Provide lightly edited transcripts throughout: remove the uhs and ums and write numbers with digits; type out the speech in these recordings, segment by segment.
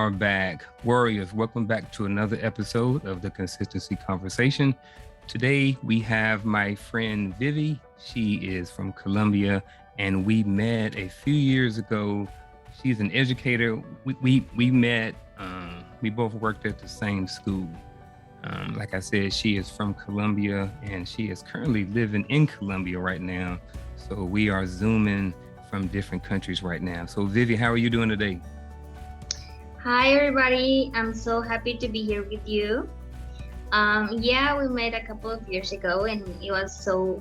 are back. Warriors, welcome back to another episode of the Consistency Conversation. Today, we have my friend Vivi. She is from Colombia, and we met a few years ago. She's an educator. We met, we both worked at the same school. Like I said, she is from Colombia, and she is currently living in Colombia right now. So we are Zooming from different countries right now. So Vivi, how are you doing today? Hi everybody, I'm so happy to be here with you. We met a couple of years ago and it was so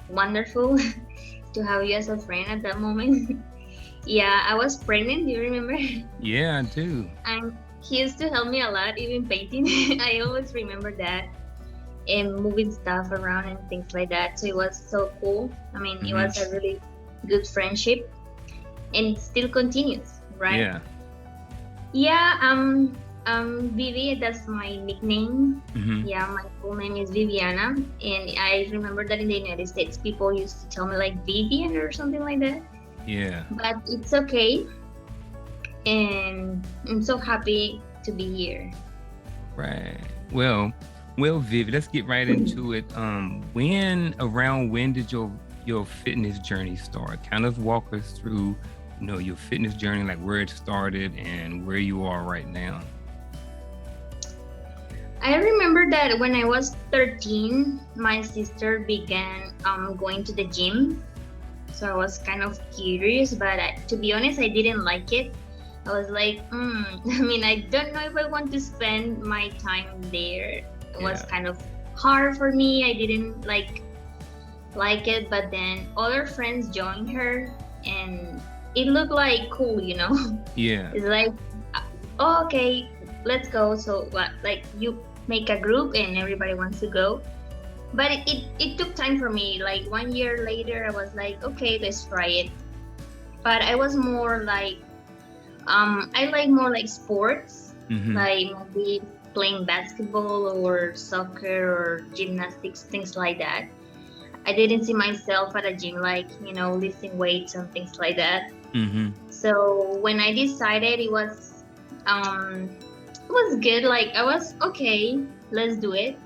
wonderful to have you as a friend at that moment. I was pregnant, do you remember? Yeah, I do. And he used to help me a lot, even painting. I always remember that and moving stuff around and things like that. So it was so cool. It was a really good friendship and it still continues, right? Vivi, that's my nickname. My full name is Viviana, and I remember that in the United States, people used to tell me like Vivian or something like that. Yeah. But it's okay, and I'm so happy to be here. Right. Well, Vivi, let's get right into it. When did your fitness journey start? Kind of walk us through your fitness journey, like where it started and where you are right now. I remember that when I was 13, my sister began going to the gym. So I was kind of curious, but to be honest, I didn't like it. I was like, I don't know if I want to spend my time there. It was kind of hard for me. I didn't like it, but then other friends joined her and it looked like cool, Yeah. It's like, okay, let's go. So like you make a group and everybody wants to go. But it took time for me. Like 1 year later, I was like, okay, let's try it. But I was more like, I like more like sports, like maybe playing basketball or soccer or gymnastics, things like that. I didn't see myself at a gym, like, lifting weights and things like that. So when I decided it was good. Like I was okay, let's do it.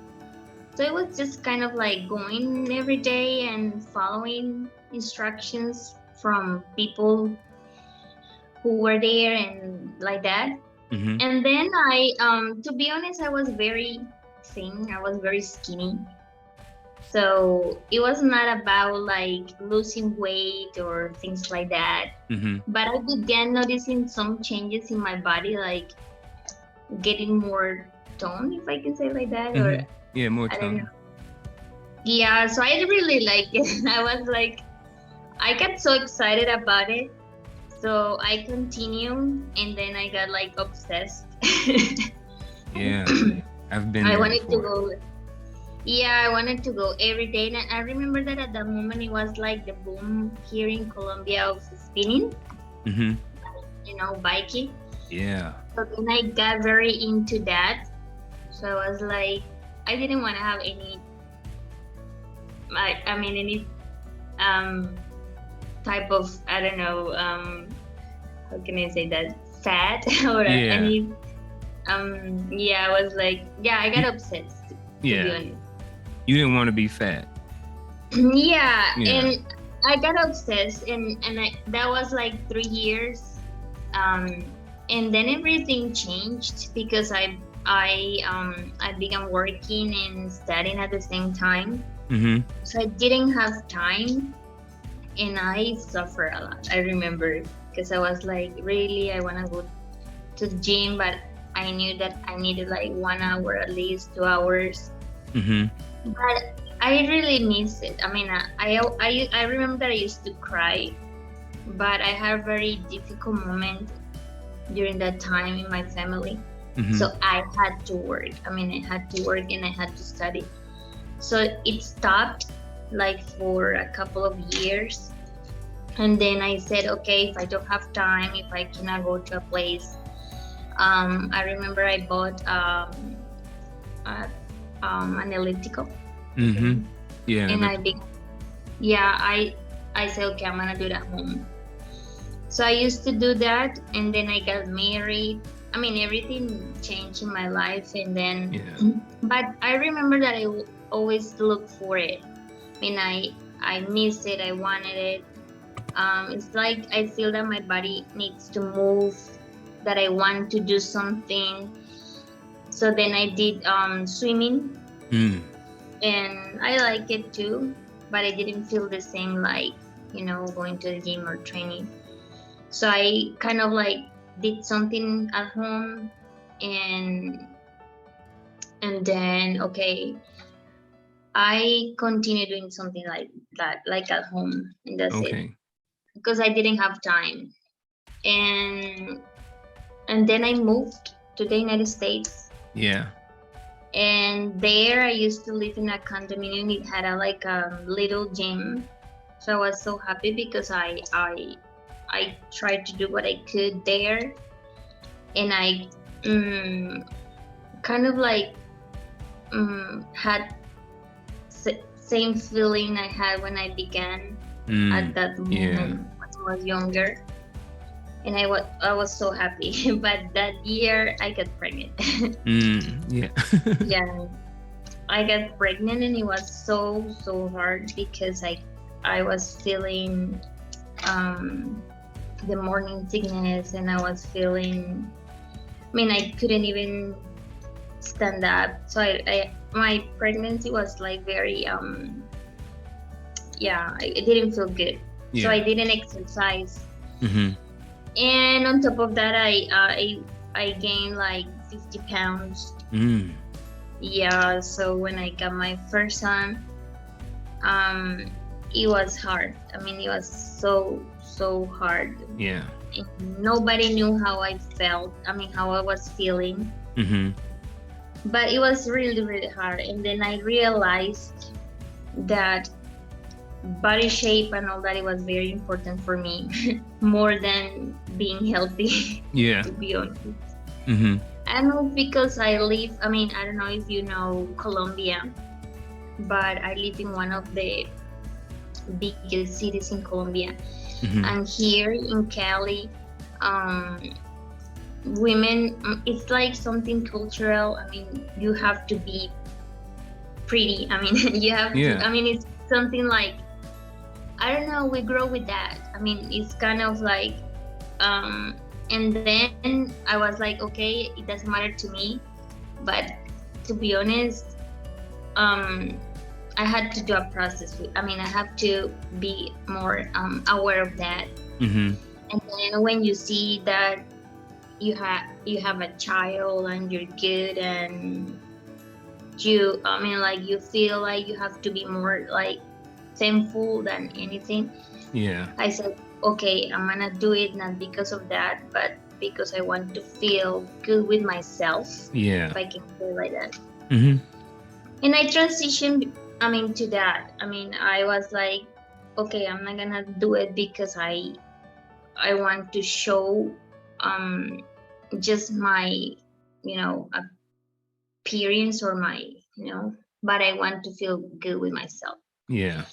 So it was just kind of like going every day and following instructions from people who were there and like that. And then I, to be honest, I was very thin. I was very skinny. So it was not about like losing weight or things like that. But I began noticing some changes in my body, like getting more tone, if I can say like that. Or more I don't tone. know. Yeah, so I really liked it. I was like, I got so excited about it. So I continued and then I got like obsessed. Yeah, I've been I there wanted before. to go. Yeah, I wanted to go every day. And I remember that at that moment it was like the boom here in Colombia of spinning, biking. Yeah. So then I got very into that. So I was like, I didn't want to have any, any type of, I don't know, how can I say that, fat or any, I was like, I got obsessed, to be honest. You didn't want to be fat. And I got obsessed, and that was like 3 years, and then everything changed because I began working and studying at the same time. So I didn't have time, and I suffered a lot. I remember because I was like, really, I want to go to the gym, but I knew that I needed like 1 hour, at least 2 hours. But I really miss it. I remember that I used to cry, but I had a very difficult moment during that time in my family. So I had to work. I had to work and I had to study. So it stopped like for a couple of years. And then I said, okay, if I don't have time, if I cannot go to a place, I remember I bought an elliptical. Yeah. And I said, okay, I'm gonna do it at home. So I used to do that, and then I got married. I mean, everything changed in my life, and then, Yeah. but I remember that I always look for it. I mean, I missed it. I wanted it. It's like I feel that my body needs to move, that I want to do something. So then I did swimming, Mm. and I like it too, but I didn't feel the same like, going to the gym or training. So I kind of like did something at home, and then okay, I continue doing something like that, like at home, and that's it, Okay. because I didn't have time. And then I moved to the United States, Yeah. and there I used to live in a condominium. It had a like a little gym, so I was so happy because I tried to do what I could there, and I kind of like had same feeling I had when I began at that moment Yeah. when I was younger, and I was so happy. But that year I got pregnant. Yeah. Yeah, I got pregnant, and it was so hard because I was feeling the morning sickness, and I was feeling. I mean, I couldn't even stand up. So my pregnancy was like very yeah, it didn't feel good. Yeah. So I didn't exercise, Mm-hmm. and on top of that, I gained like 50 pounds. Mm. Yeah, so when I got my first son, it was hard. I mean, it was so hard. Yeah. And nobody knew how I felt. I mean, how I was feeling. Mm-hmm. But it was really hard. And then I realized that body shape and all that, it was very important for me, more than being healthy. Yeah. To be honest. Mm-hmm. I don't know, because I don't know if you know Colombia, but I live in one of the biggest cities in Colombia. Mm-hmm. And here in Cali, women, it's like something cultural. I mean, you have to be pretty. I mean, you have Yeah. to, I mean, it's something like, I don't know, we grow with that. I mean, it's kind of like, and then I was like, okay, it doesn't matter to me. But to be honest, I had to do a process. I have to be more aware of that. Mm-hmm. And then when you see that you have a child and you're good, and you feel like you have to be more like thankful than anything. Yeah. I said, okay, I'm gonna do it, not because of that, but because I want to feel good with myself. Yeah. If I can say like that. Mm-hmm. And I transitioned, to that. I was like, okay, I'm not gonna do it because I want to show just my, appearance, or my, but I want to feel good with myself. Yeah.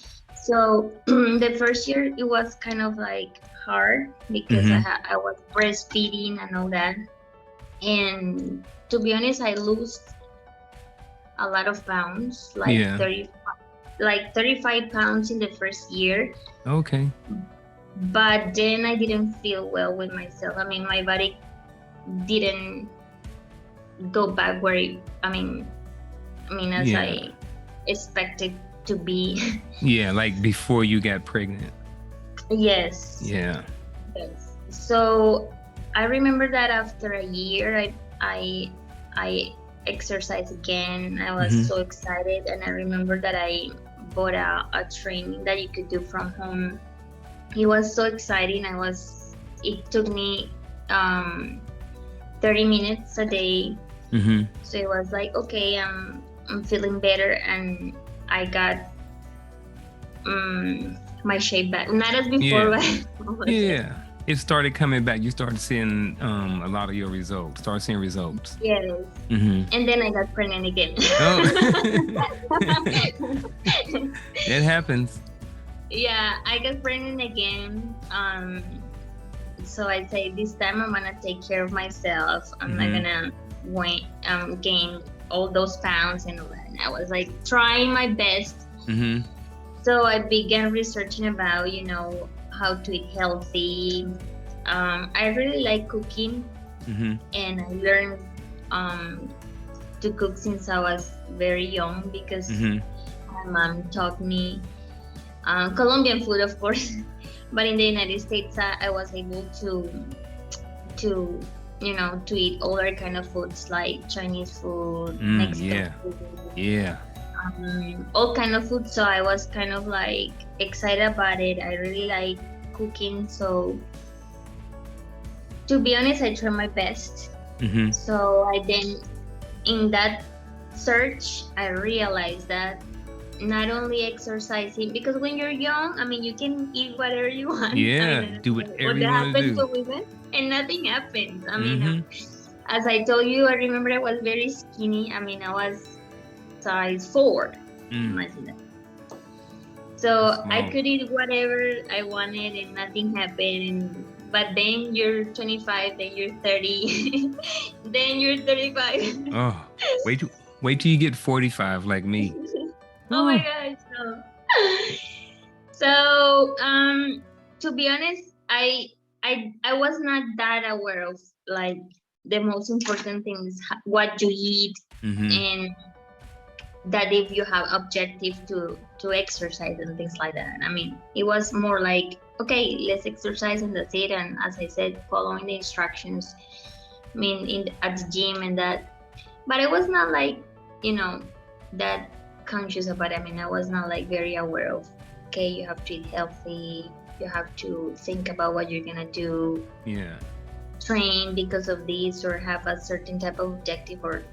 So the first year it was kind of like hard because I was breastfeeding and all that. And to be honest, I lost a lot of pounds, like Yeah. 35 pounds in the first year. Okay. But then I didn't feel well with myself. My body didn't go back where as Yeah. I expected to be. Yeah, like before you got pregnant. Yes. Yeah. Yes. So I remember that after a year, I exercised again. I was so excited, and I remember that I bought a training that you could do from home. It was so exciting. It took me 30 minutes a day. Mm-hmm. So it was like, okay, I'm feeling better, and I got my shape back. Not as before, but Yeah. It started coming back. You started seeing a lot of your results. Started seeing results. yes. Mm-hmm. And then I got pregnant again. Oh. It happens. Yeah, I got pregnant again. So I say this time I'm gonna take care of myself. I'm not gonna gain all those pounds and all that. And I was like trying my best. So I began researching about, how to eat healthy. I really like cooking, and I learned to cook since I was very young because my mom taught me Colombian food, of course. But in the United States, I was able to to eat other kind of foods like Chinese food, Mexican food, all kind of food. So I was kind of like excited about it. I really like cooking. So to be honest, I tried my best. So I then, in that search, I realized that not only exercising, because when you're young, I mean, you can eat whatever you want. Do whatever you want to do. To women, and nothing happens. I mean, as I told you, I remember I was very skinny. I mean, I was size 4. Imagine that. So I could eat whatever I wanted and nothing happened. But then you're 25, then you're 30, then you're 35. Oh, wait till you get 45 like me. Oh my gosh. So to be honest, I was not that aware of like the most important things, what you eat, and that if you have objective to exercise and things like that. I mean, it was more like, okay, let's exercise and that's it. And as I said, following the instructions, I mean, at the gym and that. But I was not like, that conscious about it. I mean, I was not like very aware of, okay, you have to eat healthy, you have to think about what you're gonna do, train because of this, or have a certain type of objective, or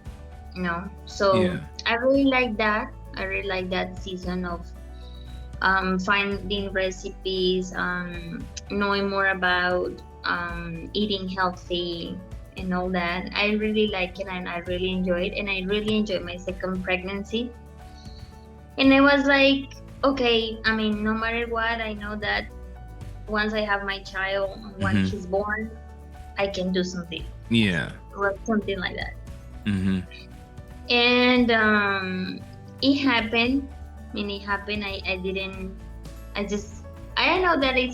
so I really like that. I really like that season of finding recipes, knowing more about eating healthy and all that. I really like it, and I really enjoy it, and I really enjoyed my second pregnancy. And I was like, okay, I mean, no matter what, I know that once I have my child, once she's born, I can do something. Or something like that. And it happened. I mean, it happened. I know that it's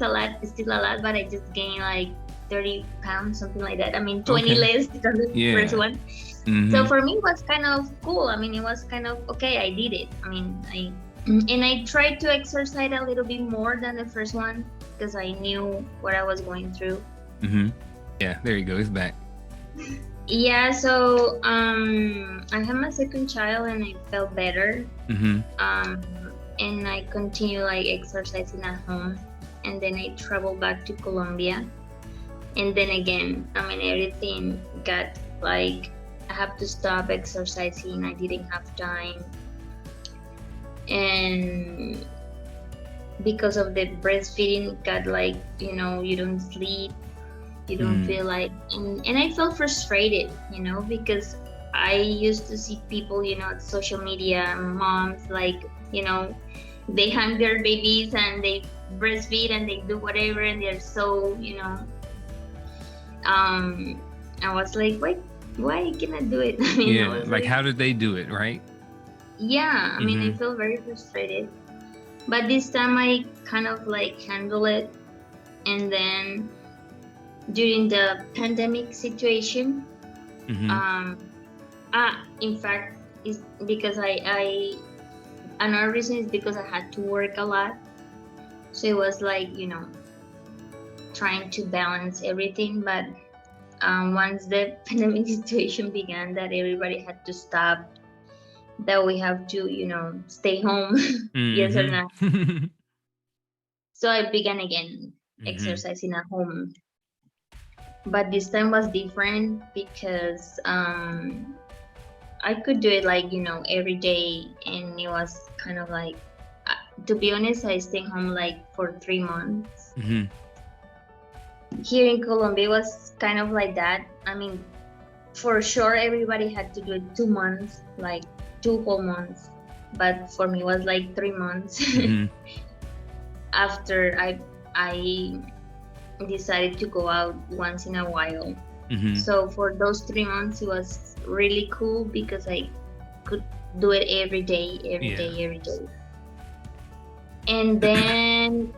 still a lot, but I just gained like 30 pounds, something like that. I mean, 20 less than the first one. So for me, it was kind of cool. I mean, it was kind of, okay, I did it. I mean, I tried to exercise a little bit more than the first one because I knew what I was going through. Yeah, there you go. It's back. Yeah, so I had my second child and I felt better. And I continued like exercising at home. And then I traveled back to Colombia. And then again, I mean, everything got like, I have to stop exercising. I didn't have time. And because of the breastfeeding, got like, you don't sleep. You don't feel like, and I felt frustrated, because I used to see people, on social media, moms, like, they hang their babies and they breastfeed and they do whatever, and they're so, I was like, why can I do it? I mean, like, how did they do it, right? Yeah, I mean, I feel very frustrated. But this time I kind of like handle it. And then during the pandemic situation, in fact, is because another reason is because I had to work a lot. So it was like, trying to balance everything. But once the pandemic situation began, that everybody had to stop, that we have to, stay home, yes or not. So I began again exercising at home. But this time was different because I could do it like, every day. And it was kind of like, to be honest, I stayed home like for 3 months. Here in Colombia, it was kind of like that. I mean, for sure, everybody had to do it 2 months, like 2 whole months. But for me, it was like 3 months. After I decided to go out once in a while. Mm-hmm. So for those 3 months, it was really cool because I could do it every day, every Yeah. day, every day. And then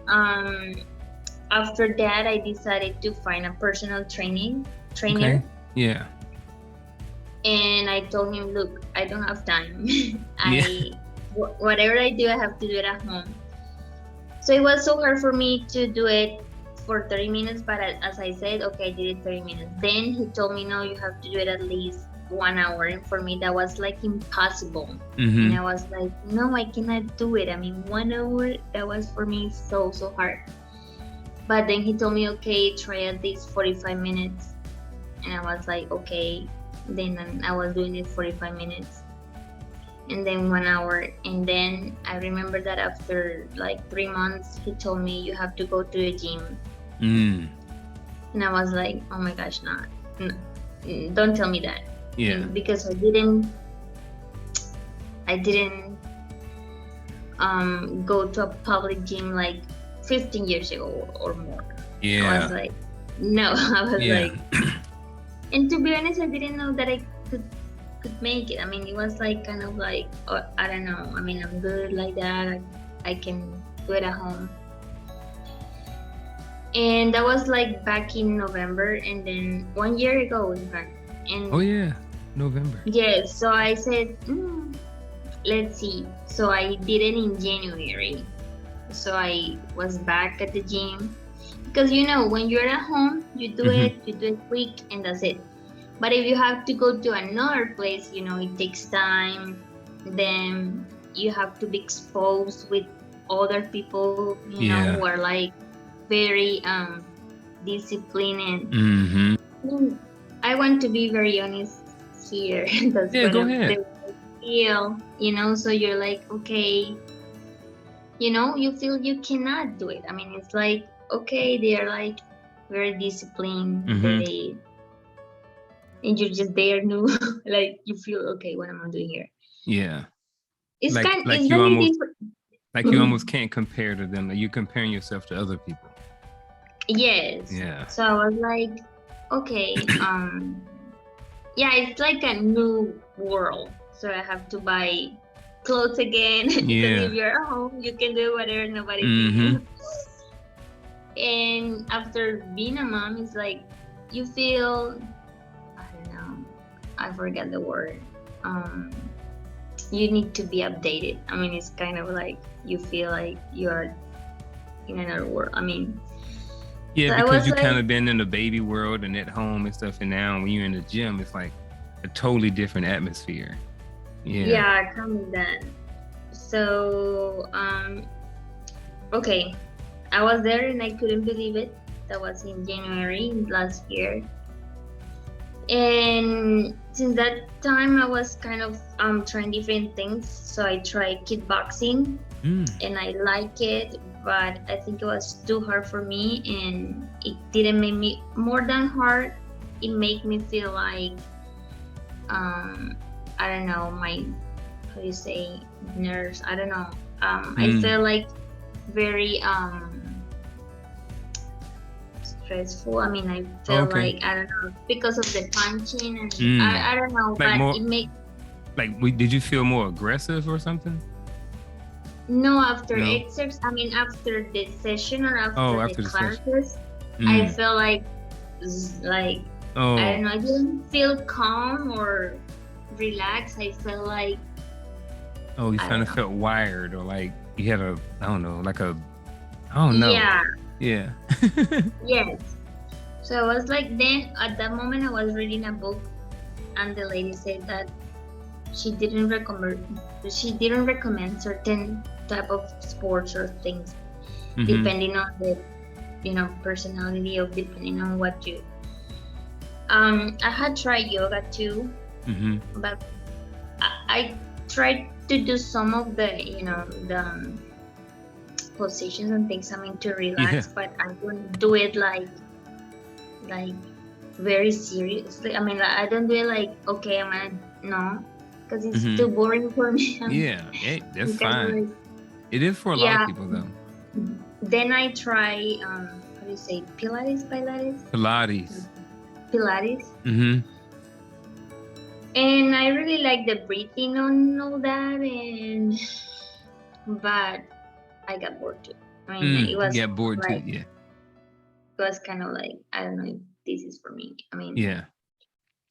after that, I decided to find a personal trainer. Okay. Yeah. And I told him, look, I don't have time. Yeah. Whatever I do, I have to do it at home. So it was so hard for me to do it for 30 minutes, but as I said, okay, I did it 30 minutes. Then he told me, no, you have to do it at least 1 hour. And for me, that was like impossible. Mm-hmm. And I was like, no, I cannot do it. I mean, 1 hour, that was for me so hard. But then he told me, okay, try at least 45 minutes. And I was like, okay. Then I was doing it 45 minutes. And then 1 hour. And then I remember that after like 3 months, he told me, you have to go to the gym. Mm. And I was like, oh my gosh, no, don't tell me that. Yeah. Because I didn't go to a public gym like 15 years ago or more. Yeah. I was like, no. I was Yeah. like, and to be honest, I didn't know that I could make it. I mean, it was like kind of like, I don't know. I mean, I'm good like that. I can do it at home. And that was like back in November, and then 1 year ago, in fact. And Oh yeah, November. yes, so I said, let's see. So I did it in January. So I was back at the gym because when you're at home, you do it quick, and that's it. But if you have to go to another place, it takes time. Then you have to be exposed with other people, who are like very disciplined. Mm-hmm. I want to be very honest here. That's Yeah, what go ahead. I feel, so you're like, okay, you feel you cannot do it. I mean, it's like, okay, they are like very disciplined. And you're just there, new, like you feel, okay, what am I doing here? Yeah. It's like it's you very almost different. like you almost can't compare to them. Like you're comparing yourself to other people. Yes. Yeah. So I was like, okay, yeah, it's like a new world. So I have to buy clothes again. Because if you're at home, you can do whatever, nobody sees you. And after being a mom, it's like you feel, I don't know, I forget the word. You need to be updated. I mean, it's kind of like you feel like you're in another world. I mean, yeah, so because you like, kind of been in the baby world and at home and stuff, and now when you're in the gym, it's like a totally different atmosphere. Yeah, kind of that. So, okay, I was there and I couldn't believe it. That was in January last year. And since that time, I was kind of trying different things. So I tried kickboxing, and I like it, but I think it was too hard for me, and it didn't make me more than hard. It made me feel like, I don't know, my, how do you say, nerves? I don't know. I felt like very stressful. I mean, I felt like, I don't know, because of the punching, and I don't know, like but more, it makes. Like, did you feel more aggressive or something? No, after exercise, I mean, after the session or after the classes, I felt like, I don't know, I didn't feel calm or relaxed. I felt like. Oh, you kind of felt wired, or like you had a, I don't know, like a, I don't know. Yeah. Yeah. Yes. So I was like, then at that moment I was reading a book, and the lady said that she didn't recommend certain type of sports or things, depending on the personality, of depending on what you. I had tried yoga too, but I tried to do some of the the positions and things, I mean, to relax, but I don't do it like very seriously. I mean, I don't do it like, okay, I'm gonna, no, because it's too boring for me. Yeah, hey, that's fine. It is for a lot of people though. Then I try, how do do you say, Pilates? Pilates. Mm-hmm. And I really like the breathing on all that, but I got bored too. I mean, it was Get bored like, too, yeah. It was kind of like, I don't know if this is for me. I mean, Yeah.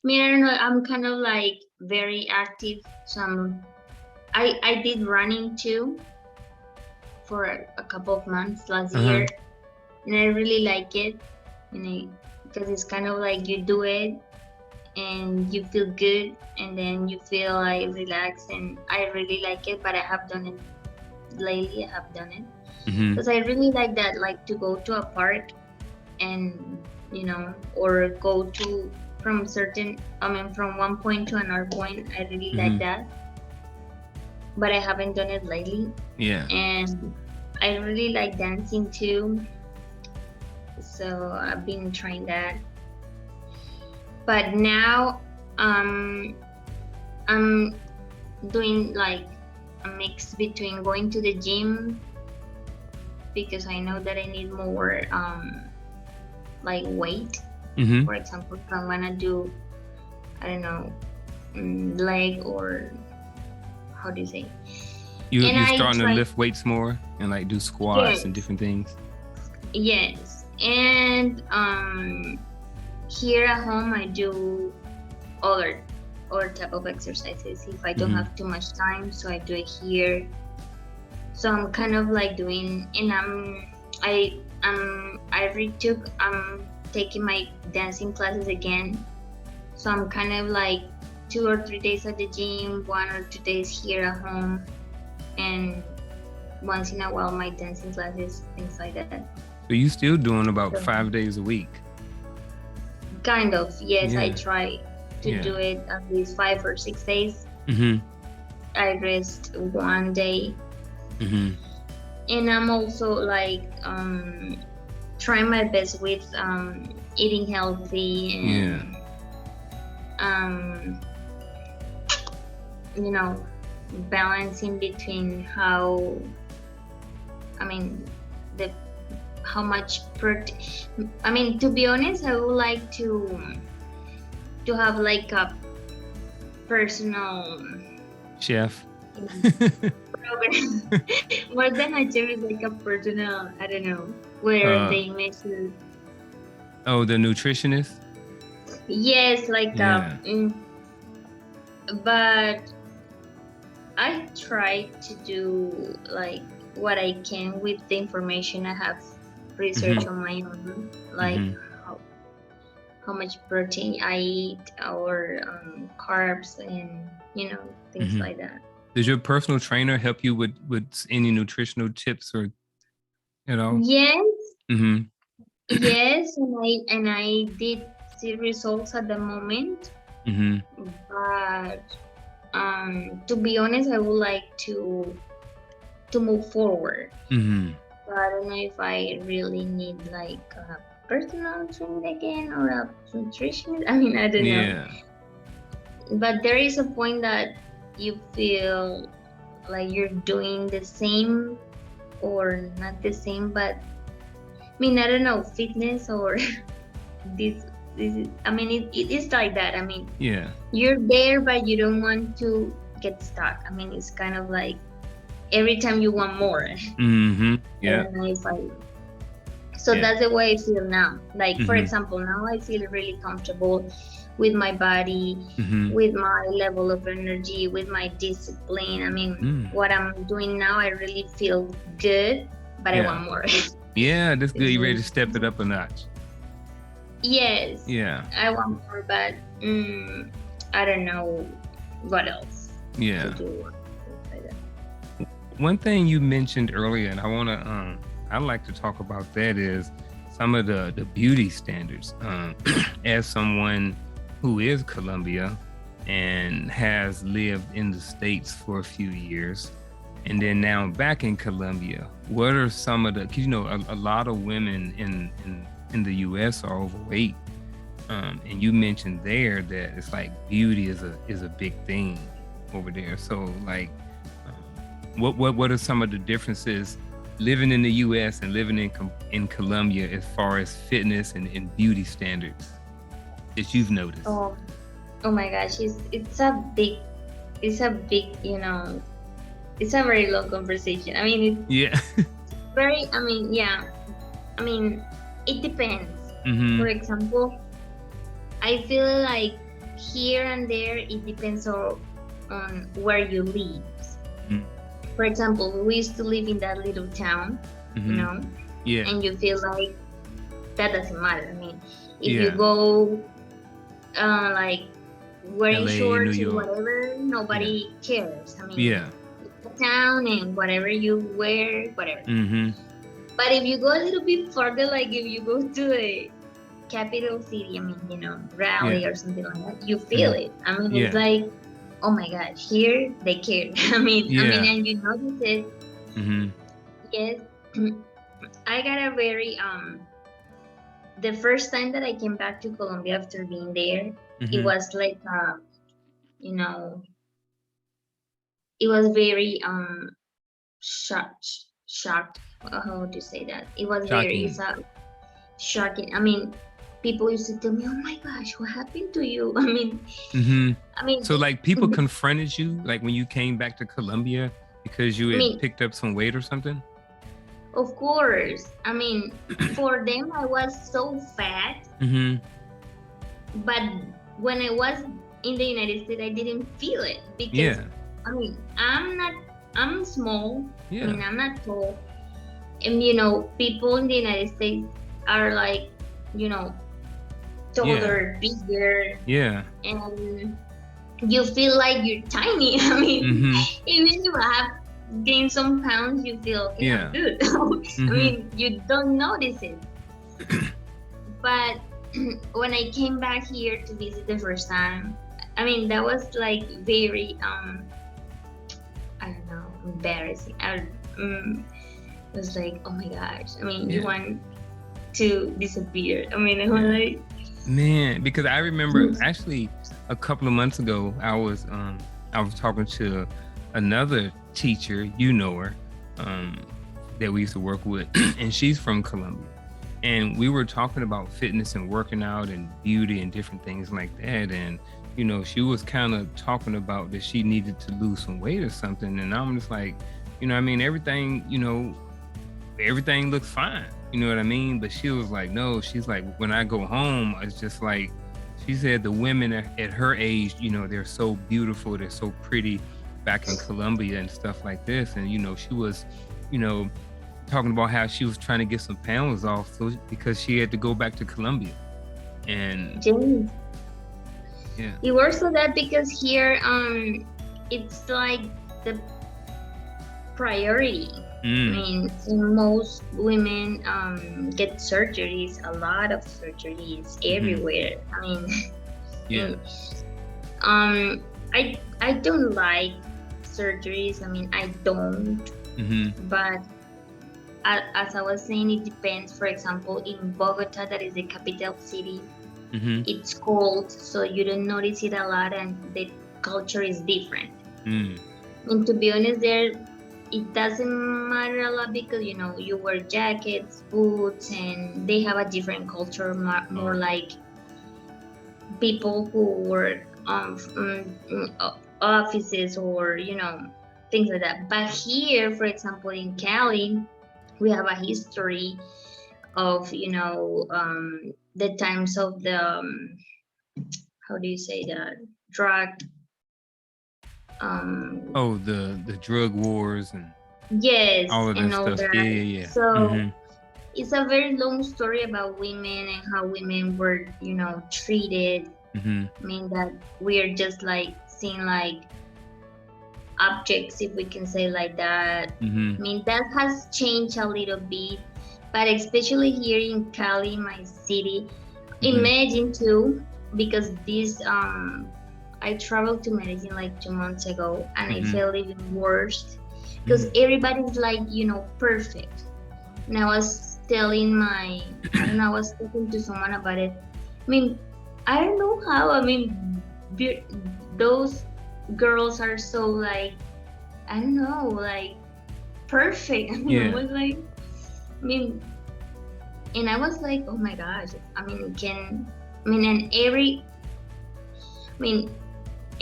I don't know. I'm kind of like very active. So I did running too for a couple of months last year, and I really like it. Because it's kind of like you do it and you feel good, and then you feel like relaxed, and I really like it. But I have done it lately. I have done it because I really like that, like to go to a park and or go to from one point to another point. I really like that, but I haven't done it lately. Yeah. And I really like dancing too, so I've been trying that. But now I'm doing like a mix between going to the gym, because I know that I need more like weight. For example, if I want to do, I don't know, leg, or how do you say? You're starting to lift weights more and like do squats and different things. Yes, and here at home I do other type of exercises if I don't have too much time, so I do it here. So I'm kind of like doing, and I'm taking my dancing classes again. So I'm kind of like 2 or 3 days at the gym, 1 or 2 days here at home, and once in a while my dancing classes, things like that. So you still doing about 5 days a week? Kind of, yes. I try to do it at least 5 or 6 days. I rest 1 day. And I'm also like trying my best with eating healthy and balancing between how much protein. To be honest, I would like to have like a personal chef program. More than a chef, is like a personal, I don't know, where they measure. Oh, the nutritionist? Yes, like but I try to do like what I can with the information I have researched on my own, like how much protein I eat, or carbs, and things like that. Does your personal trainer help you with any nutritional tips, or Yes. Yes, and I did see results at the moment. But to be honest, I would like to move forward. So I don't know if I really need like a personal trainer again, or a nutritionist. I don't know. But there is a point that you feel like you're doing the same, or not the same, but I don't know, fitness or this is, it is like that. You're there, but you don't want to get stuck. It's kind of like every time you want more. So that's the way I feel now. Like, for example, now I feel really comfortable with my body, with my level of energy, with my discipline. What I'm doing now, I really feel good, but I want more. Yeah, that's good. You ready to step it up a notch? Yes. Yeah. I want more, but I don't know what else to do. One thing you mentioned earlier, and I'd like to talk about that, is some of the beauty standards. As someone who is Colombia and has lived in the States for a few years, and then now back in Colombia, what are some of the, because a lot of women in the US are overweight, and you mentioned there that it's like beauty is a big thing over there. So like what are some of the differences living in the U.S. and living in Colombia as far as fitness and beauty standards that you've noticed? Oh my gosh, it's a big, it's a very long conversation. I mean, Yeah. yeah. I mean, it depends. Mm-hmm. For example, I feel like here and there, it depends on where you live. Mm-hmm. For example, we used to live in that little town, Mm-hmm. Yeah. and you feel like that doesn't matter. I mean, if Yeah. you go like wearing LA, New shorts or York. whatever, nobody cares. I mean, Yeah. the town and whatever you wear, whatever. Mm-hmm. But if you go a little bit further, like if you go to a capital city, I mean, Raleigh or something like that, you feel it. I mean, it's like, oh my gosh, here they care. I mean, and you notice it. Mm-hmm. Yes, I got a very the first time that I came back to Colombia after being there, it was like it was very shocked. How would you say that? It was Shocking. very shocking. I mean, people used to tell me, "Oh my gosh, what happened to you?" I mean, so like people confronted you like when you came back to Colombia because you had picked up some weight or something? Of course. I mean, for them, I was so fat. But when I was in the United States, I didn't feel it because I mean, I'm small. I mean, I'm not tall. And people in the United States are like, taller, bigger. Yeah. And you feel like you're tiny. I mean, even if you have gained some pounds, you feel good. I mean, you don't notice it. But when I came back here to visit the first time, I mean, that was like very I don't know, embarrassing. It was like, oh my gosh. I mean, you want to disappear. I mean, I was like, man, because I remember actually a couple of months ago, I was talking to another teacher, you know her, that we used to work with, and she's from Colombia. And we were talking about fitness and working out and beauty and different things like that. And, she was kind of talking about that she needed to lose some weight or something. And I'm just like, everything, everything looks fine. You know what I mean? But she was like, no, she's like, when I go home, it's just like, she said the women at her age, they're so beautiful, they're so pretty back in Colombia and stuff like this. And, she was, talking about how she was trying to get some pounds off because she had to go back to Colombia. And it works like that because here, it's like the priority. I mean, most women get surgeries, a lot of surgeries everywhere. I mean, I don't like surgeries. I mean, I don't. But as I was saying, it depends. For example, in Bogota, that is the capital city, it's cold, so you don't notice it a lot, and the culture is different. And to be honest, there it doesn't matter a lot because you wear jackets, boots, and they have a different culture, more like people who work offices or things like that. But here, for example, in Cali, we have a history of the times of the how do you say that, drug the drug wars and all of that stuff. Yeah. So it's a very long story about women and how women were treated. I mean, that we are just like seen like objects, if we can say like that. I mean, that has changed a little bit, but especially here in Cali, my city, in Medellin too, because this I traveled to Medellin like 2 months ago, and I felt even worse because everybody's like perfect. And I was telling I was talking to someone about it. I mean, I don't know how. I mean, those girls are so like, I don't know, like perfect. I mean, I Yeah. was like, I mean, and I was like, oh my gosh. I mean, and I mean,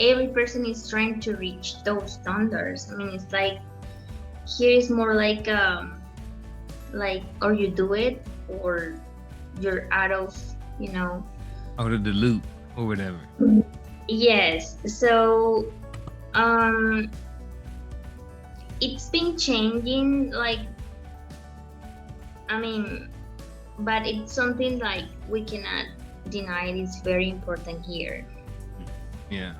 every person is trying to reach those standards. I mean, it's like here is more like or you do it or you're out of, you know. Out of the loop or whatever. Yes. So um, it's been changing. Like, I mean, but it's something like we cannot deny it is very important here. Yeah.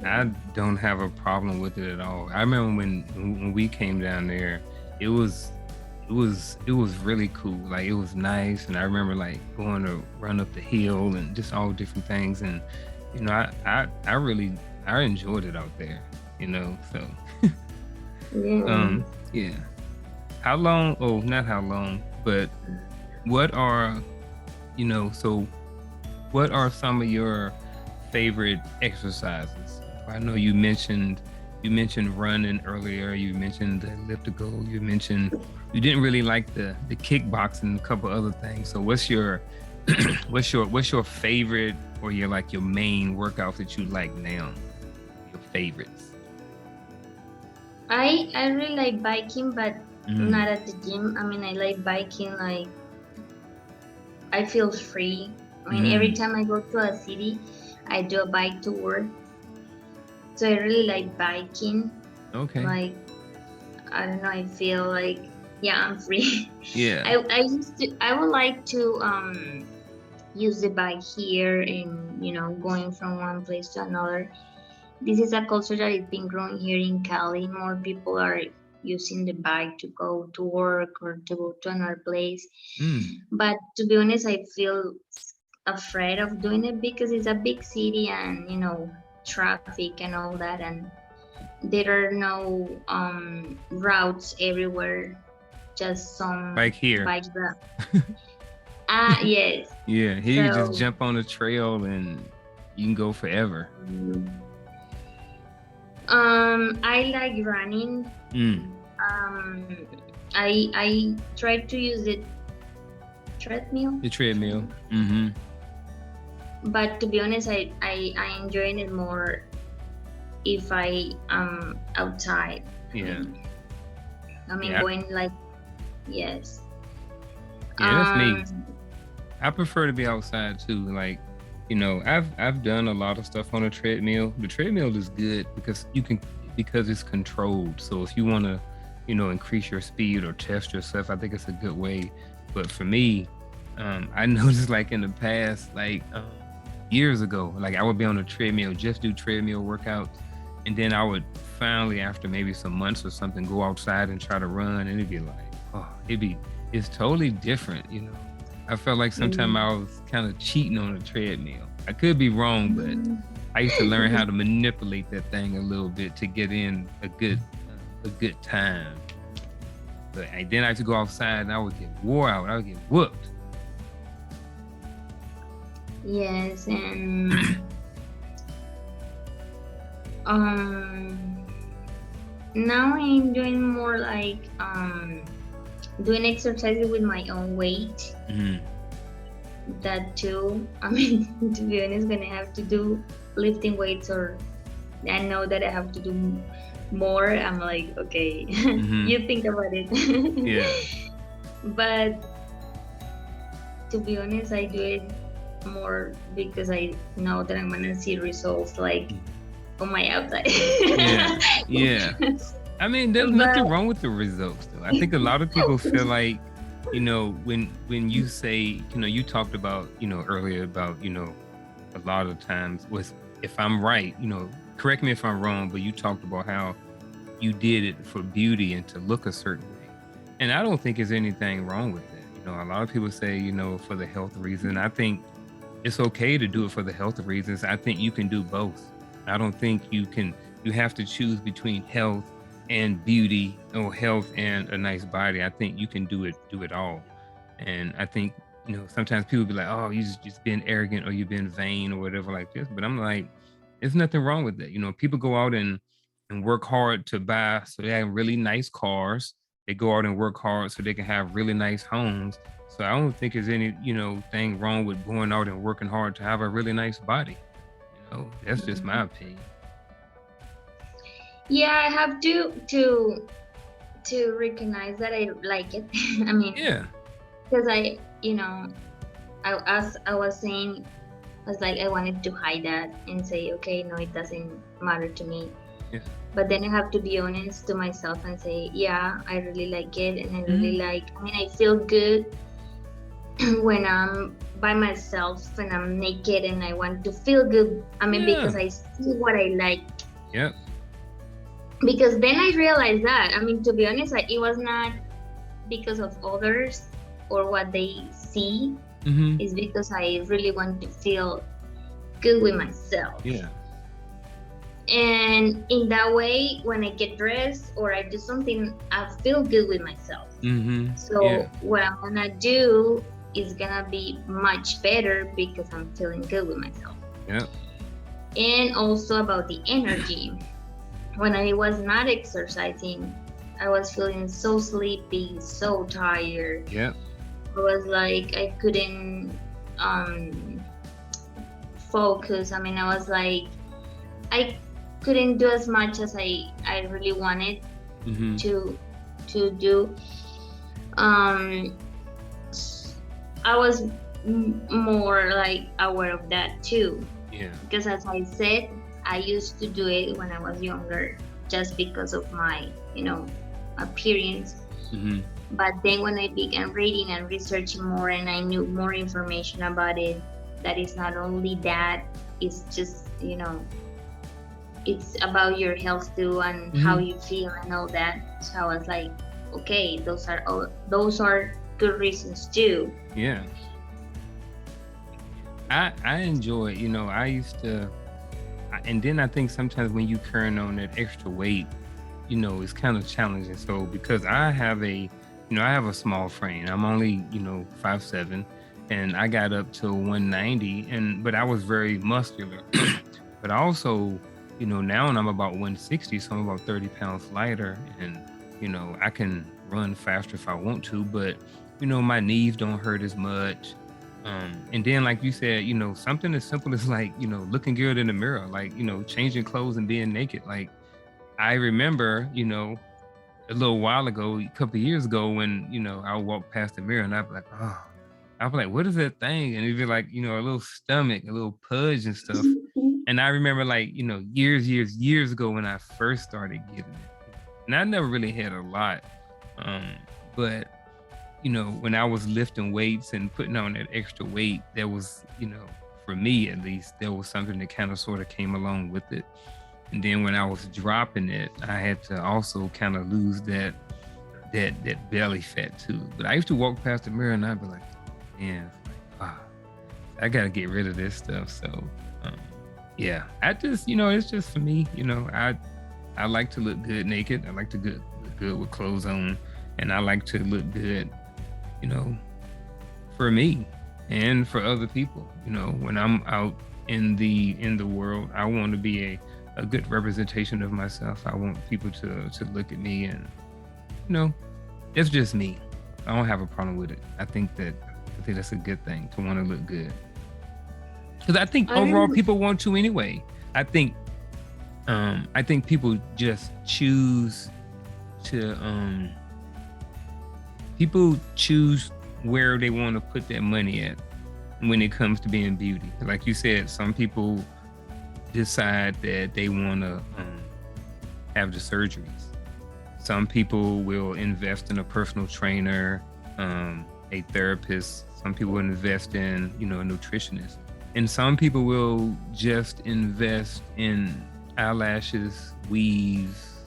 I don't have a problem with it at all. I remember when we came down there, it was it was really cool. Like it was nice, and I remember like going to run up the hill and just all different things. And I really I enjoyed it out there. So Yeah. yeah. How long? Oh, not how long, but what are so what are some of your favorite exercises? I know you mentioned running earlier. You mentioned the elliptical. You mentioned you didn't really like the kickboxing and a couple other things. So what's your what's your favorite or your like your main workout that you like now? Your favorites. I really like biking, but Mm, not at the gym. I mean, I like biking. Like I feel free. I mean, every mm, time I go to a city, I do a bike tour. So I really like biking. okay. Like I don't know. I feel like yeah, I'm free. Yeah. I would like to use the bike here and going from one place to another. This is a culture that is been growing here in Cali. More people are using the bike to go to work or to go to another place. Mm. But to be honest, I feel afraid of doing it because it's a big city and traffic and all that, and there are no routes everywhere, just some Like here. bike route. Ah, yes. Yeah, here you just So jump on the trail and you can go forever. I like running. Mm. Um, I try to use the treadmill, The treadmill. Mm-hmm. but to be honest, I enjoy it more if I am outside. I Yeah. mean, I mean Yeah. going like yes. Yeah, that's me. Um, I prefer to be outside too. Like, I've done a lot of stuff on a treadmill. The treadmill is good because it's controlled. So if you want to, increase your speed or test yourself, I think it's a good way. But for me, I noticed like in the past, like years ago, like I would be on a treadmill, just do treadmill workouts, and then I would finally, after maybe some months or something, go outside and try to run, and it'd be like, oh, it's totally different. I felt like sometimes I was kind of cheating on the treadmill. I could be wrong, but I used to learn how to manipulate that thing a little bit to get in a good time. But then I had to go outside and I would get wore out. I would get whooped. yes, and um, now I'm doing more like doing exercises with my own weight. Mhm. That too. I mean, to be honest, when I have to do lifting weights or I know that I have to do more, I'm like, okay, Mhm. you think about it. Yeah. But to be honest, I do it more because I know that I'm gonna see results like on my outside. Yeah. Yeah. I mean, there's But nothing wrong with the results, though. I think a lot of people feel like, when you say, you talked about, earlier about, a lot of times was if I'm right, correct me if I'm wrong, but you talked about how you did it for beauty and to look a certain way. And I don't think there's anything wrong with that. A lot of people say, for the health reason. I think it's okay to do it for the health reasons. I think you can do both. I don't think you have to choose between health and beauty or health and a nice body. I think you can do it all. And I think, sometimes people be like, oh, you just been arrogant or you've been vain or whatever like this. But I'm like, there's nothing wrong with that. People go out and work hard to buy so they have really nice cars they go out and work hard so they can have really nice homes. So I don't think there's any, thing wrong with going out and working hard to have a really nice body. That's just my opinion. Yeah, I have to recognize that I like it. I mean, Yeah. because as I was saying, I was like, I wanted to hide that and say, okay, no, it doesn't matter to me. Yeah. But then I have to be honest to myself and say, yeah, I really like it, and I really I feel good when I'm by myself and I'm naked and I want to feel good. Because I see what I like. Yep. Because then I realized that, to be honest, it was not because of others or what they see. It's because I really want to feel good with myself. Yeah. And in that way, when I get dressed or I do something, I feel good with myself. So what I'm gonna do is gonna be much better because I'm feeling good with myself. Yeah. And also about the energy. When I was not exercising, I was feeling so sleepy, so tired. Yeah. I was like, I couldn't focus. I was like, I couldn't do as much as I really wanted to do. I was more like aware of that too. Yeah. Because as I said, I used to do it when I was younger, just because of my, appearance. But then when I began reading and researching more, and I knew more information about it, that is not only that, it's just, it's about your health too, and how you feel and all that. So I was like, okay, those are good reasons too. Yeah. I enjoy, I used to, and then I think sometimes when you carrying on that extra weight, it's kind of challenging. So because I have a small frame, I'm only, 5'7", and I got up to 190, but I was very muscular. But also, now I'm about 160, so I'm about 30 pounds lighter, and, I can run faster if I want to, but, my knees don't hurt as much. And then, like you said, something as simple as like, looking good in the mirror, like, changing clothes and being naked. Like, I remember, a little while ago, a couple of years ago, when, I would walk past the mirror and I'd be like, oh, I'd be like, what is that thing? And it'd be like, a little stomach, a little pudge and stuff. And I remember like, years ago when I first started getting it. And I never really had a lot. But when I was lifting weights and putting on that extra weight, there was, for me at least, there was something that kind of sort of came along with it. And then when I was dropping it, I had to also kind of lose that belly fat too. But I used to walk past the mirror and I'd be like, man, I gotta get rid of this stuff. So yeah, I just, it's just for me, I like to look good naked. I like to look good with clothes on, and I like to look good, for me and for other people. When I'm out in the world, I want to be a good representation of myself. I want people to look at me and, it's just me. I don't have a problem with it. I think that's a good thing, to want to look good. Because I think overall people want to anyway. I think people just choose to people choose where they want to put their money at when it comes to being beauty. Like you said, some people decide that they want to have the surgeries. Some people will invest in a personal trainer, a therapist. Some people will invest in, a nutritionist. And some people will just invest in eyelashes, weaves,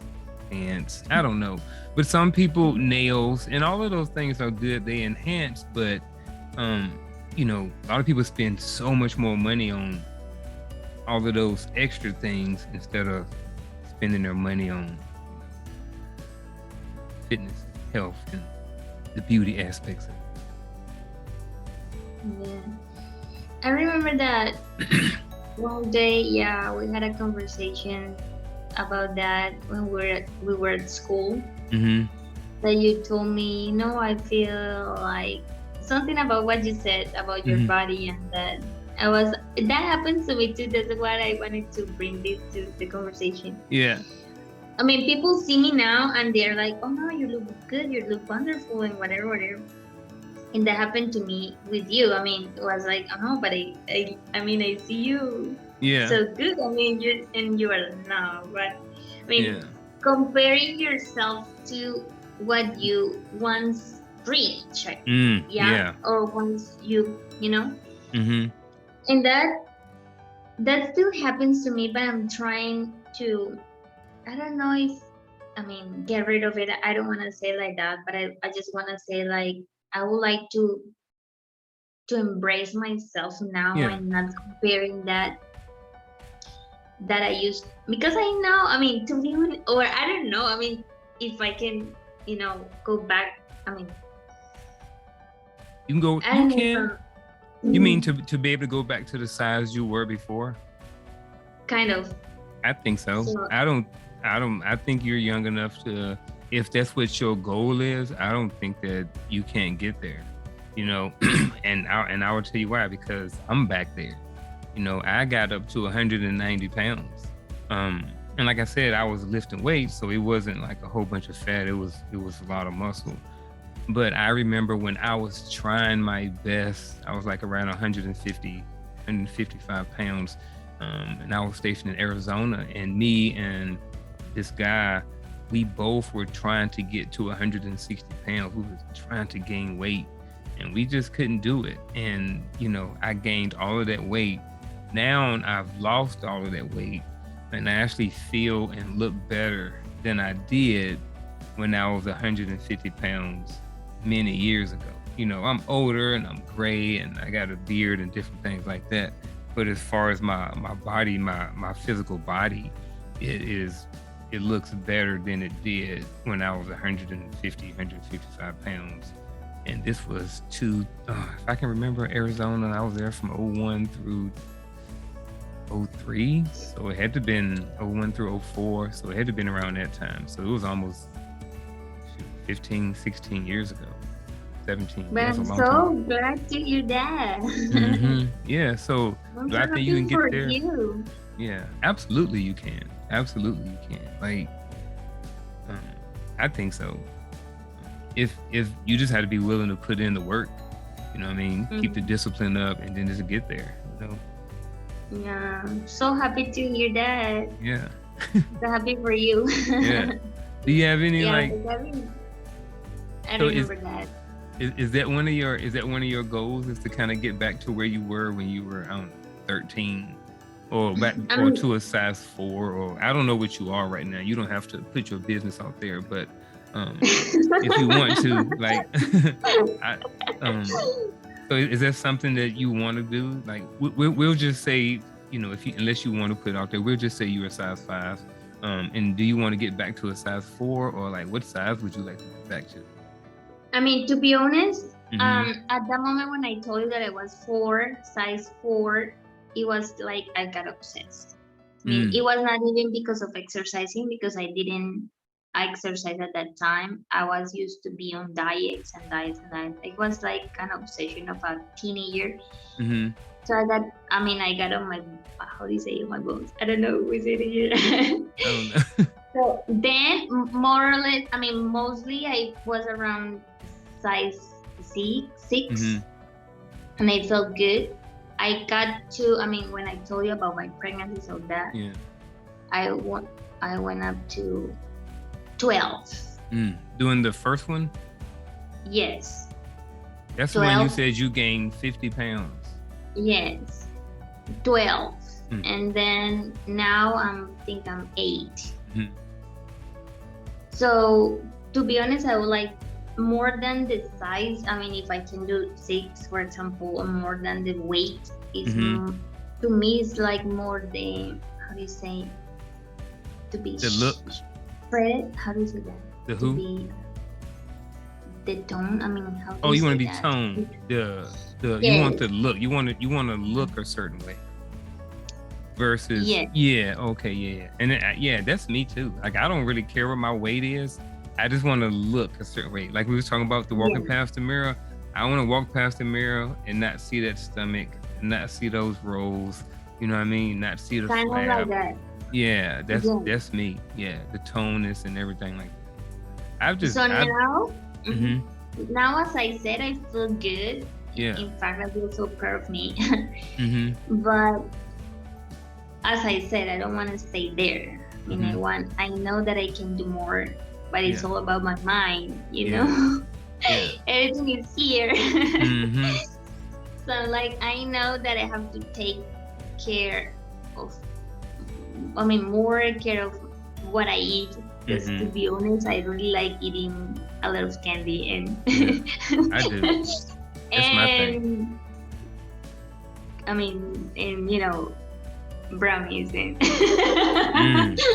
pants. I don't know. But some people, nails, and all of those things are good. They enhance, but a lot of people spend so much more money on all of those extra things instead of spending their money on fitness, health, and the beauty aspects of it. Yeah. I remember that one day, we had a conversation about that when we were at school. that you told me, I feel like something about what you said about your Mm-hmm. body, and that happens to me too. That's why I wanted to bring this to the conversation. Yeah. I mean, people see me now and they're like, "Oh no, you look good, you look wonderful," and whatever, whatever. And that happened to me with you. I mean, it was like, "Oh, but I mean, I see you Yeah. so good." I mean, you are no, but I mean, Yeah. comparing yourself to what you once reached, yeah, Yeah. or once you know, Mm-hmm. and that still happens to me, but I'm trying to. I don't know if, I mean, get rid of it. I don't want to say like that, but I just want to say like I would like to embrace myself now Yeah. and not comparing that I used, because I know, I mean, to be or I don't know, I mean, if I can, go back, I mean, You can go. I You don't know if can. You mean to be able to go back to the size you were before? kind of. I think so. So, I think you're young enough to, if that's what your goal is, I don't think that you can't get there. And I will tell you why, because I'm back there. I got up to 190 pounds. And like I said, I was lifting weights, so it wasn't like a whole bunch of fat. It was a lot of muscle. But I remember when I was trying my best, I was like around 150, 155 pounds. And I was stationed in Arizona, and me and this guy, we both were trying to get to 160 pounds. We were trying to gain weight, and we just couldn't do it. And, I gained all of that weight. Now I've lost all of that weight, and I actually feel and look better than I did when I was 150 pounds many years ago. I'm older and I'm gray and I got a beard and different things like that. But as far as my body, my physical body, it looks better than it did when I was 150, 155 pounds. And this was if I can remember, Arizona, I was there from 01 through 03. So it had to been 01 through 04. So it had to been around that time. So it was almost 15, 16 years ago. 17. but I'm so glad to hear that. Mm-hmm. Yeah, so I'm do I so think you can happy for get there? you. Yeah, absolutely you can. Absolutely you can. Like, I think so. If you just had to be willing to put in the work, you know what I mean? Keep the discipline up, and then just get there, Yeah, I'm so happy to hear that. Yeah. So happy for you. Yeah. Do you have any I So remember that. Is that one of your goals, is to kind of get back to where you were when you were, I don't know, 13, or back or to a size 4, or I don't know what you are right now. You don't have to put your business out there, but if you want to, like, so is that something that you want to do? Like, we'll just say, unless you want to put it out there, we'll just say you're a size 5. And do you want to get back to a size 4, or like what size would you like to get back to? I mean, to be honest, at that moment when I told you that I was size 4, it was like I got obsessed. I mean, it was not even because of exercising, because I didn't exercise at that time. I was used to be on diets and diets and diets. It was like an obsession of a teenager. So I got on my, how do you say, my bones? I don't know, is it here? I don't know. So then, more or less, I mean, mostly I was around size 6, and I felt good. I got to, when I told you about my pregnancy, so that I went up to 12. Doing the first one? Yes. That's 12. When you said you gained 50 pounds. Yes, 12. And then now I think I'm 8. So to be honest, I would like more than the size. I mean, if I can do 6, for example, or more than the weight, is to me it's like more the, how do you say, to be the look. Spread. How do you say that? The who? To be the tone. I mean, how? Oh, you want to be toned. The you want the look. You want to look a certain way. Versus, okay, and then, that's me too. Like, I don't really care what my weight is. I just want to look a certain way. Like we was talking about the walking Yeah. past the mirror. I want to walk past the mirror and not see that stomach, and not see those rolls. You know what I mean? Not see the Kind of like flab. that. Yeah, Yeah. that's me. Yeah, the toneness and everything like that. So I've now, mhm, hmm now as I said, I feel good. yeah. In fact, I feel so proud of me. hmm But as I said, I don't want to stay there. I mean, hmm I know that I can do more, but it's Yeah. all about my mind, you Yeah. know? Yeah. Everything is here. hmm So, like, I know that I have to take care of, I mean, more care of what I eat. Because to hmm be honest, I really like eating a lot of candy Yeah. I do. That's my thing. and I mean, and brownies and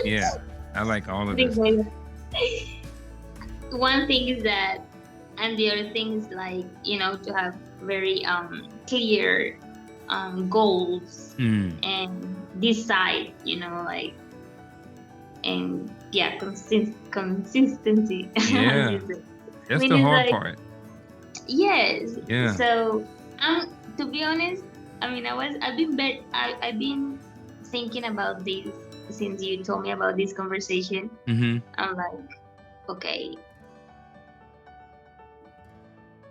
Yeah. I like all of things this like stuff. that. One thing is that, and the other thing is like to have very clear goals Mm. and decide, like, and yeah, consistency. As Yeah. you said. I That's mean, the it's hard like, part. yes. Yeah. So, to be honest, I mean, I've been thinking about this since you told me about this conversation. hmm I'm like, okay,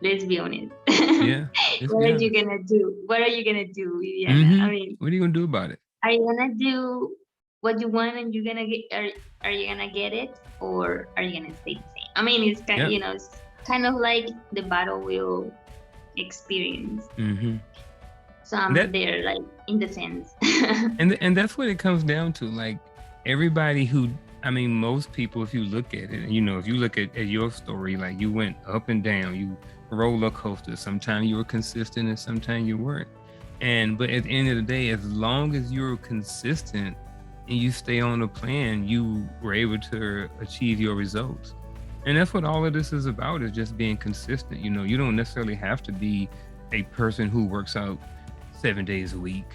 let's be honest. Yeah. Let's What be are you honest. gonna do? What are you gonna do, Viviana? I mean, What are you gonna do about it? are you gonna do what you want and you're gonna get? Are you gonna get it, or are you gonna stay the same? I mean, Yep. it's kind of like the battle wheel experience. hmm So And I'm that there, like, in the sense. and that's what it comes down to. Like everybody who, I mean, most people, if you look at it, and if you look at your story, like you went up and down, you roller coaster. Sometimes you were consistent, and sometimes you weren't. But at the end of the day, as long as you're consistent and you stay on the plan, you were able to achieve your results. And that's what all of this is about, is just being consistent. You don't necessarily have to be a person who works out 7 days a week.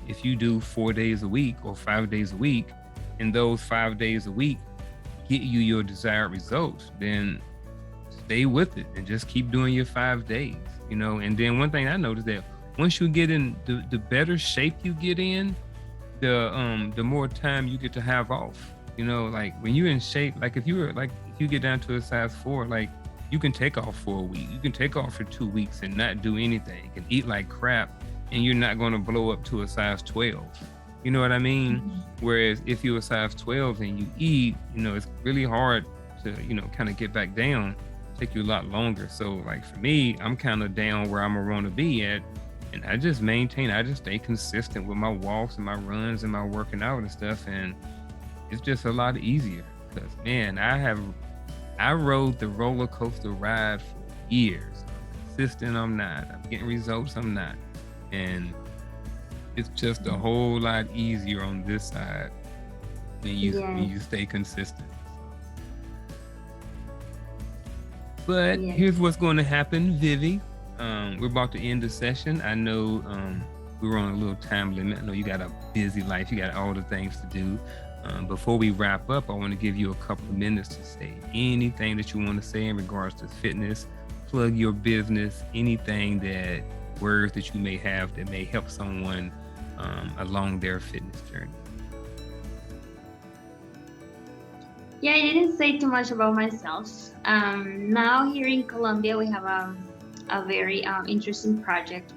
If you do 4 days a week or 5 days a week, and those 5 days a week get you your desired results, then stay with it and just keep doing your 5 days. And then one thing I noticed, that once you get in the better shape you get in, the more time you get to have off. Like when you're in shape, like if you get down to a size 4, like you can take off for a week, you can take off for 2 weeks and not do anything and eat like crap, and you're not going to blow up to a size 12. You know what I mean? Whereas if you're a size 12 and you eat, it's really hard to, kind of get back down. Take you a lot longer. So like for me, I'm kind of down where I'm going to be at, and I just stay consistent with my walks and my runs and my working out and stuff, and it's just a lot easier. Because man, I rode the roller coaster ride for years. I'm consistent, I'm not. I'm getting results, I'm not. And it's just a whole lot easier on this side when Yes, you stay consistent. But yes. here's what's going to happen, Vivi. We're about to end the session. I know we were on a little time limit. I know you got a busy life. You got all the things to do. Before we wrap up, I want to give you a couple of minutes to say anything that you want to say in regards to fitness. Plug your business, anything words that you may have that may help someone along their fitness journey. Yeah, I didn't say too much about myself. Now here in Colombia, we have a very interesting project.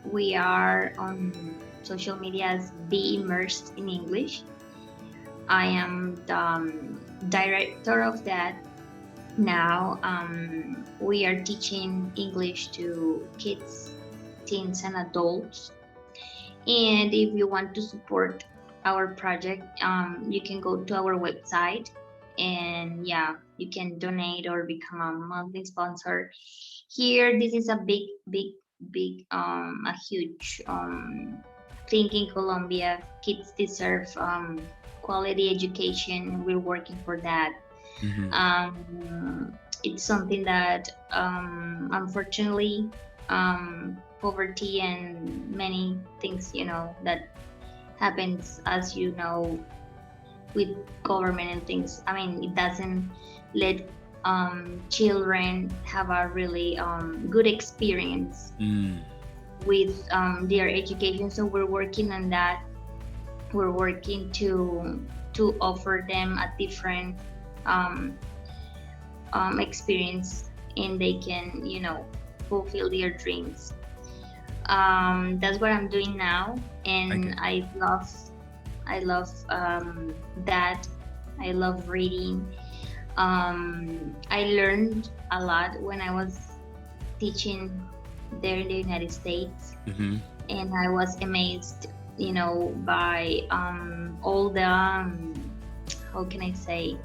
We are on social media as Be Immersed in English. I am the director of that. Now we are teaching English to kids, teens, and adults. And if you want to support our project, you can go to our website, and yeah, you can donate or become a monthly sponsor. Here, this is a big, a huge thing in Colombia. Kids deserve quality education. We're working for that. Mm-hmm. It's something that unfortunately, poverty and many things that happens, as with government and things. I mean, it doesn't let children have a really good experience with their education. So we're working on that. We're working to offer them a different um, experience, and they can, fulfill their dreams. That's what I'm doing now, and I love that. I love reading. I learned a lot when I was teaching there in the United States, and I was amazed, by all the how can I say,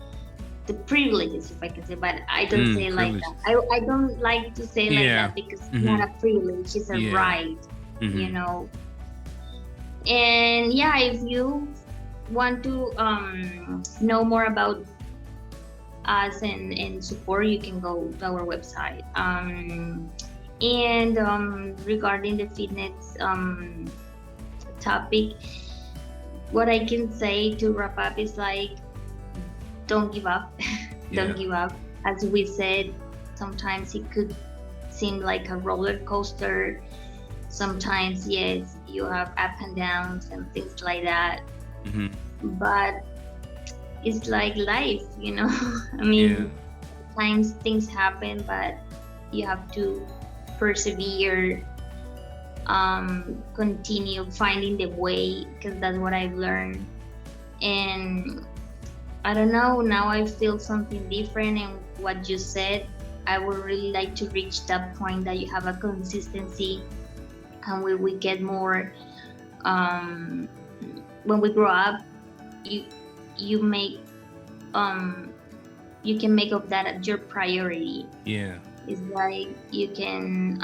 the privileges, if I can say, but I don't say like that. I don't like to say like that, because it's not a privilege, it's a right, And yeah, if you want to know more about us and support, you can go to our website. And regarding the fitness topic, what I can say to wrap up is like, don't give up. Don't give up. As we said, sometimes it could seem like a roller coaster. Sometimes, yes, you have up and downs and things like that. But it's like life, I mean, sometimes things happen, but you have to persevere, continue finding the way, because that's what I've learned. And I don't know, now I feel something different. And what you said, I would really like to reach that point that you have a consistency, and when we get more, when we grow up, you make you can make of that your priority. It's like you can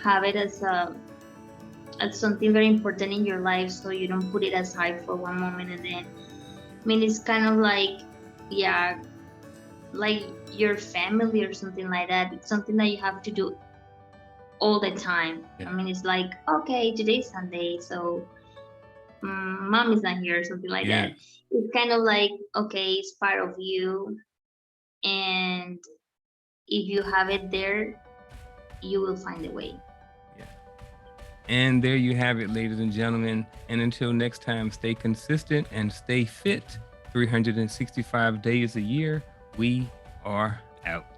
have it as something very important in your life, so you don't put it aside for one moment, and then, I mean, it's kind of like, like your family or something like that. It's something that you have to do all the time. I mean, it's like, okay, today's Sunday, so mom is not here or something like that. It's kind of like, okay, it's part of you, and if you have it there, you will find a way. And there you have it, ladies and gentlemen. And until next time, stay consistent and stay fit 365 days a year. We are out.